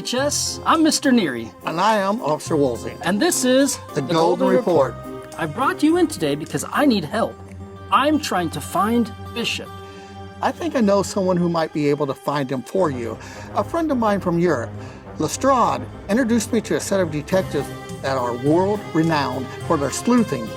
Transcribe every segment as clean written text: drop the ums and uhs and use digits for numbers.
HS. I'm Mr. Neary. And I am Officer Woolsey. And this is The Golden Report. I brought you in today because I need help. I'm trying to find Bishop. I think I know someone who might be able to find him for you. A friend of mine from Europe, Lestrade, introduced me to a set of detectives that are world-renowned for their sleuthing.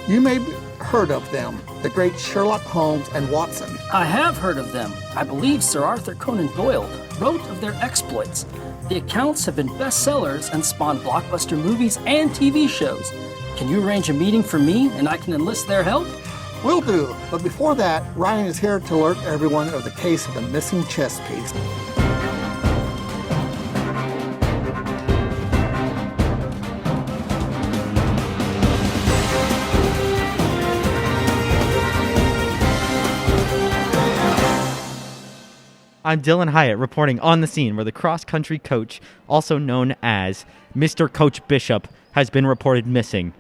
You may have heard of them, the great Sherlock Holmes and Watson. I have heard of them. I believe Sir Arthur Conan Doyle wrote of their exploits. The accounts have been bestsellers and spawned blockbuster movies and TV shows. Can you arrange a meeting for me and I can enlist their help? Will do, but before that, Ryan is here to alert everyone of the case of the missing chess piece. I'm Dylan Hyatt reporting on the scene where the cross-country coach, also known as Mr. Coach Bishop, has been reported missing.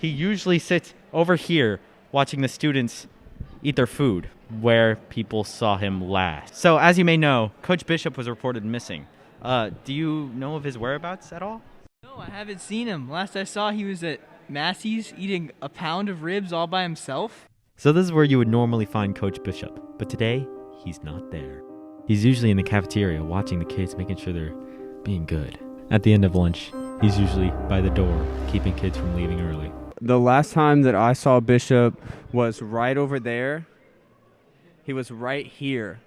He usually sits over here watching the students eat their food, where people saw him last. So as you may know, Coach Bishop was reported missing. Do you know of his whereabouts at all? No, I haven't seen him. Last I saw, he was at Massey's eating a pound of ribs all by himself. So this is where you would normally find Coach Bishop, but today, he's not there. He's usually in the cafeteria watching the kids, making sure they're being good. At the end of lunch, he's usually by the door, keeping kids from leaving early. The last time that I saw Bishop was right over there. He was right here.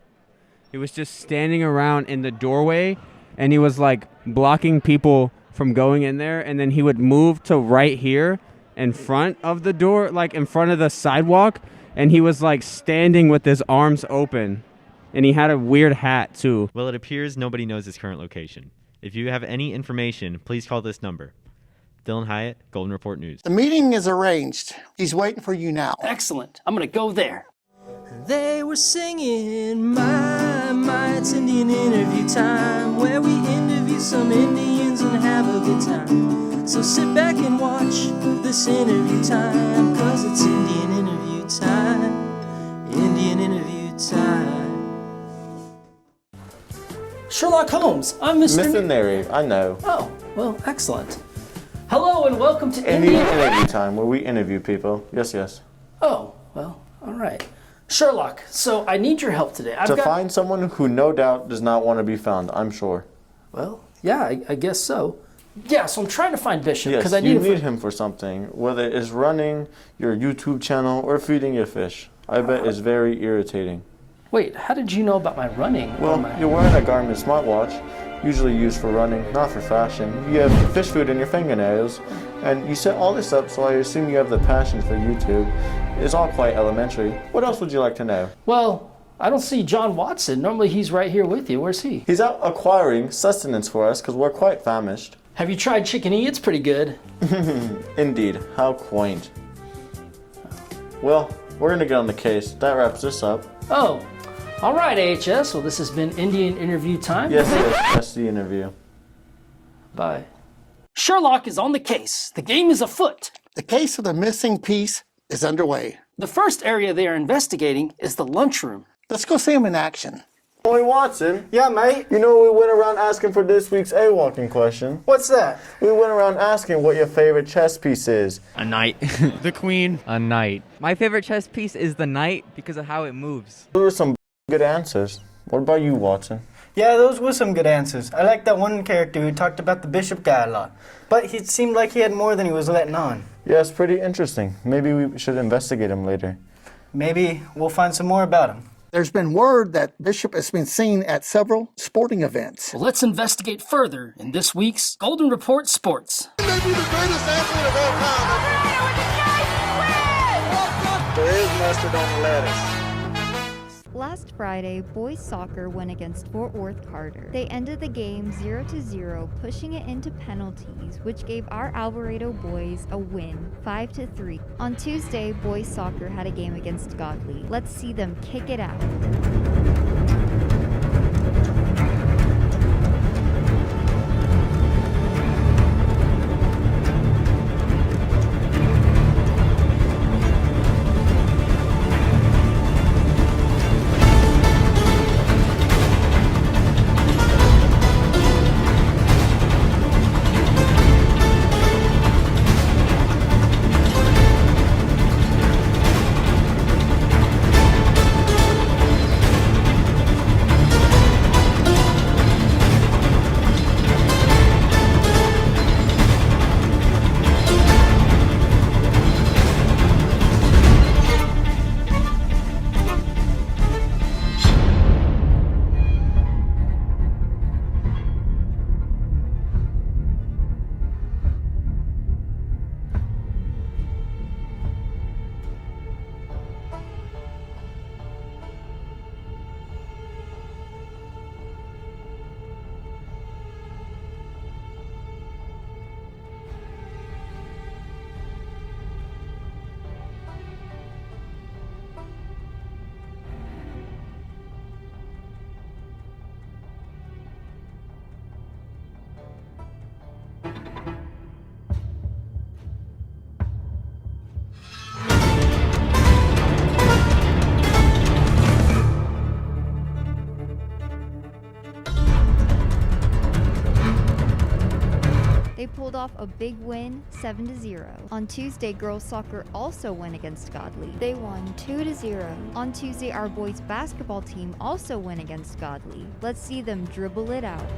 He was just standing around in the doorway, and he was like blocking people from going in there, and then he would move to right here in front of the door, like in front of the sidewalk, and he was like standing with his arms open. And he had a weird hat, too. Well, it appears nobody knows his current location. If you have any information, please call this number. Dylan Hyatt, Golden Report News. The meeting is arranged. He's waiting for you now. Excellent. I'm going to go there. They were singing, my, it's Indian interview time, where we interview some Indians and have a good time. So sit back and watch this interview time, 'cause it's Indian interview time, Indian interview time. Sherlock Holmes, I'm Mr. Mr. Neary, I know. Oh, well, excellent. Hello and welcome to Indian interview time, where we interview people. Yes, yes. Oh, well, all right. Sherlock, so I need your help today. To find someone who no doubt does not want to be found, I'm sure. Well, yeah, I guess so. Yeah, so I'm trying to find Bishop because Yes, I you need need him for something, whether it's running your YouTube channel or feeding your fish. I bet it's very irritating. Wait, how did you know about my running? Well, you're wearing a Garmin smartwatch, usually used for running, not for fashion. You have fish food in your fingernails, and you set all this up, so I assume you have the passion for YouTube. It's all quite elementary. What else would you like to know? Well, I don't see John Watson. Normally he's right here with you. Where's he? He's out acquiring sustenance for us because we're quite famished. Have you tried chicken E? It's pretty good. Indeed, how quaint. Well, we're gonna get on the case. That wraps this up. Oh, all right, AHS. Well, this has been Indian interview time. Yes, that's the interview. Bye. Sherlock is on the case. The game is afoot. The case of the missing piece is underway. The first area they are investigating is the lunchroom. Let's go see him in action. Boy Watson. Yeah, mate. You know, we went around asking for this week's A-walking question. What's that? We went around asking what your favorite chess piece is. A knight. The queen. A knight. My favorite chess piece is the knight because of how it moves. Those were some good answers. What about you, Watson? Yeah, those were some good answers. I like that one character who talked about the bishop guy a lot. But it seemed like he had more than he was letting on. Yeah, it's pretty interesting. Maybe we should investigate him later. Maybe we'll find some more about him. There's been word that Bishop has been seen at several sporting events. Well, let's investigate further in this week's Golden Report Sports. He may be the greatest athlete of all time. There is mustard on the lettuce. Last Friday, boys soccer went against Fort Worth Carter. They ended the game 0-0, pushing it into penalties, which gave our Alvarado boys a win, 5-3. On Tuesday, boys soccer had a game against Godley. Let's see them kick it out. off a big win, 7-0. On Tuesday, girls soccer also went against Godly. They won 2-0. On Tuesday, our boys basketball team also went against Godly. Let's see them dribble it out.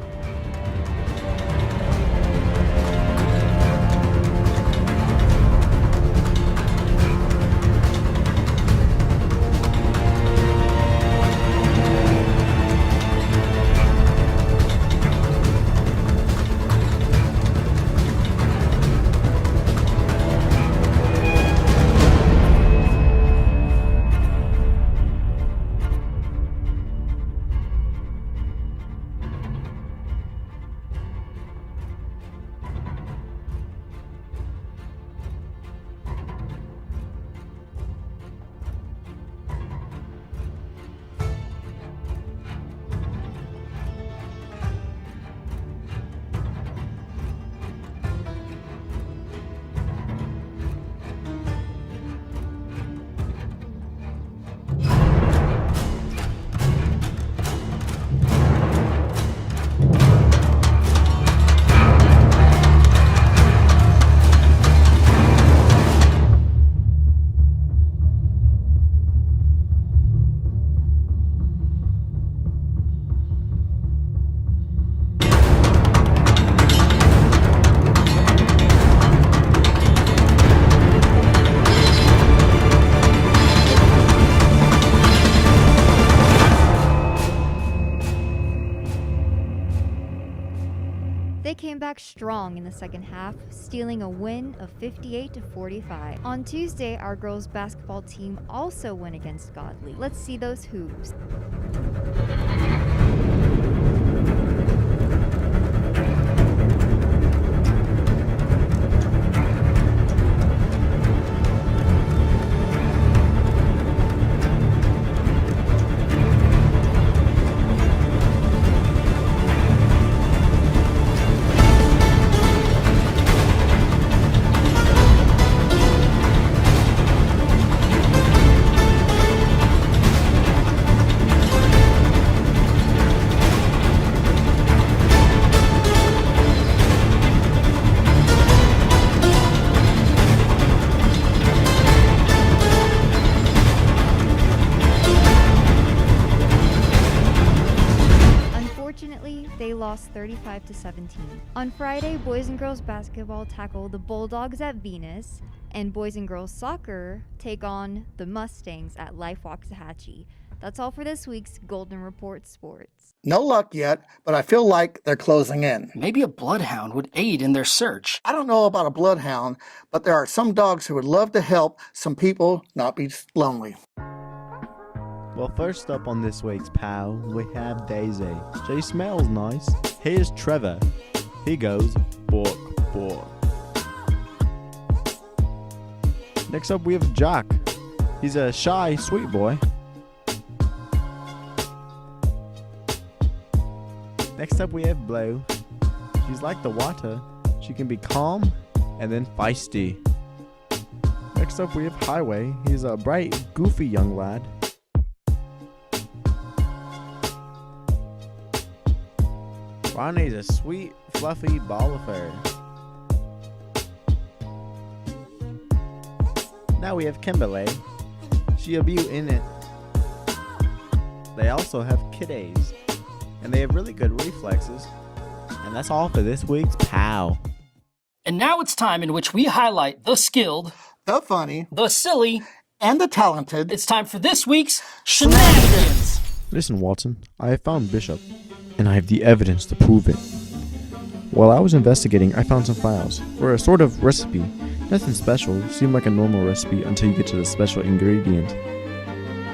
They came back strong in the second half, stealing a win of 58-45. On Tuesday, our girls basketball team also went against Godly. Let's see those hoops. They lost 35-17. On Friday, boys and girls basketball tackle the Bulldogs at Venus, and boys and girls soccer take on the Mustangs at Life Waxahachie. That's all for this week's Golden Report Sports. No luck yet, but I feel like they're closing in. Maybe a bloodhound would aid in their search. I don't know about a bloodhound, but there are some dogs who would love to help some people not be lonely. Well, first up on this week's pal, we have Daisy. She smells nice. Here's Trevor. He goes, bork, bork. Next up, we have Jack. He's a shy, sweet boy. Next up, we have Blue. She's like the water. She can be calm and then feisty. Next up, we have Highway. He's a bright, goofy young lad. Ronnie's a sweet, fluffy ball of fur. Now we have Kimberly. She a beaut in it. They also have kiddies, and they have really good reflexes. And that's all for this week's POW. And now it's time in which we highlight the skilled, the funny, the silly, and the talented. It's time for this week's Shenanigans. Listen, Watson, I have found Bishop, and I have the evidence to prove it. While I was investigating, I found some files for a sort of recipe. Nothing special, seemed like a normal recipe until you get to the special ingredient.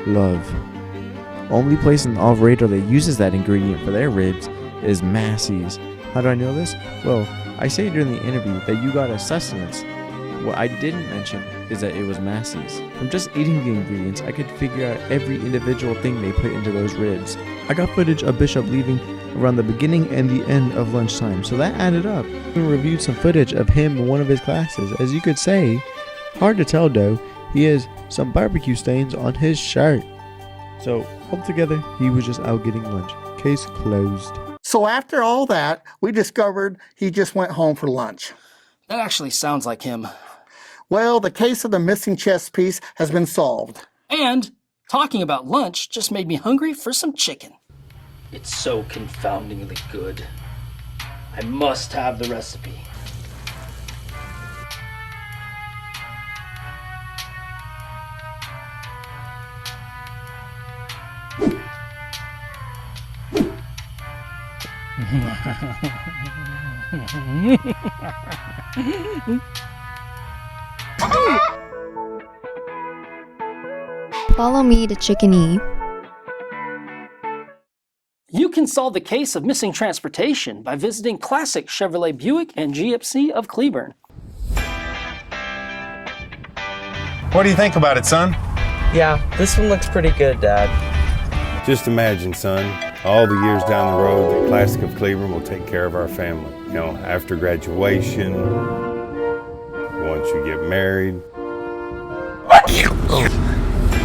Love. Only place in Alvarado that uses that ingredient for their ribs is Massey's. How do I know this? Well, I say during the interview that you got a sustenance. What I didn't mention is that it was Massey's. From just eating the ingredients, I could figure out every individual thing they put into those ribs. I got footage of Bishop leaving around the beginning and the end of lunchtime, so that added up. We reviewed some footage of him in one of his classes. As you could say, hard to tell though, he has some barbecue stains on his shirt. So, altogether, he was just out getting lunch. Case closed. So after all that, we discovered he just went home for lunch. That actually sounds like him. Well, the case of the missing chess piece has been solved. And talking about lunch just made me hungry for some chicken. It's so confoundingly good. I must have the recipe. Follow me to Chicken E. You can solve the case of missing transportation by visiting classic Chevrolet Buick and GMC of Cleburne. What do you think about it, son? Yeah, this one looks pretty good, Dad. Just imagine, son, all the years down the road that Classic of Cleveland will take care of our family. You know, after graduation, once you get married.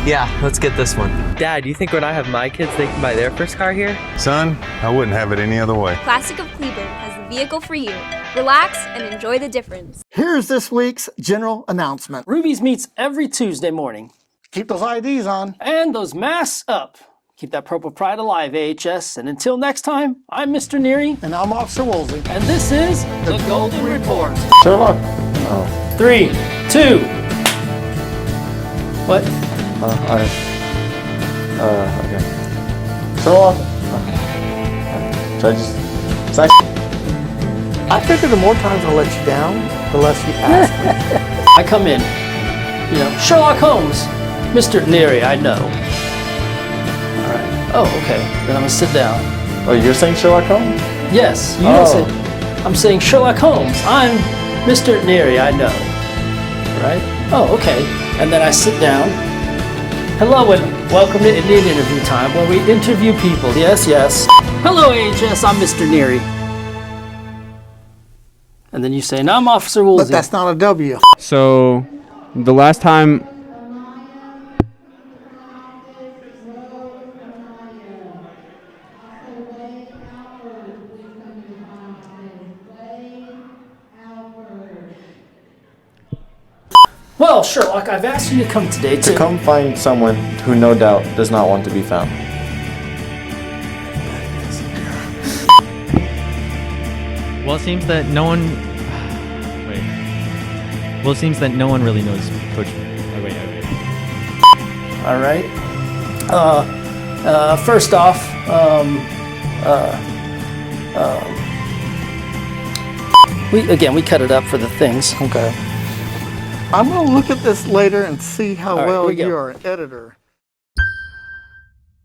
Yeah, let's get this one. Dad, do you think when I have my kids, they can buy their first car here? Son, I wouldn't have it any other way. Classic of Cleveland has the vehicle for you. Relax and enjoy the difference. Here's this week's general announcement. Ruby's meets every Tuesday morning. Keep those IDs on. And those masks up. Keep that purple pride alive, AHS. And until next time, I'm Mr. Neary. And I'm Officer Woolsey. And this is the Golden Report. Sherlock. 3, 2. What? Okay. Sherlock. Should I just... I figure the more times I let you down, the less you ask me. I come in. You know, Sherlock Holmes. Mr. Neary, I know. All right. Oh, okay. Then I'm going to sit down. Oh, you're saying Sherlock Holmes? Yes. You don't say... I'm saying Sherlock Holmes. I'm Mr. Neary, I know. Right? Oh, okay. And then I sit down. Hello and welcome to Indian Interview Time, where we interview people. Yes, yes. Hello, AHS. I'm Mr. Neary. And then you say, "No, I'm Officer Woolsey." But that's not a W. So, the last time... Well, Sherlock, I've asked you to come today To come find someone who no doubt does not want to be found. Well, it seems that no one... Wait. Well, it seems that no one really knows Coach... Oh, wait. All right. First off, we cut it up for the things. Okay. I'm going to look at this later and see how All right, well here we go. you're an editor.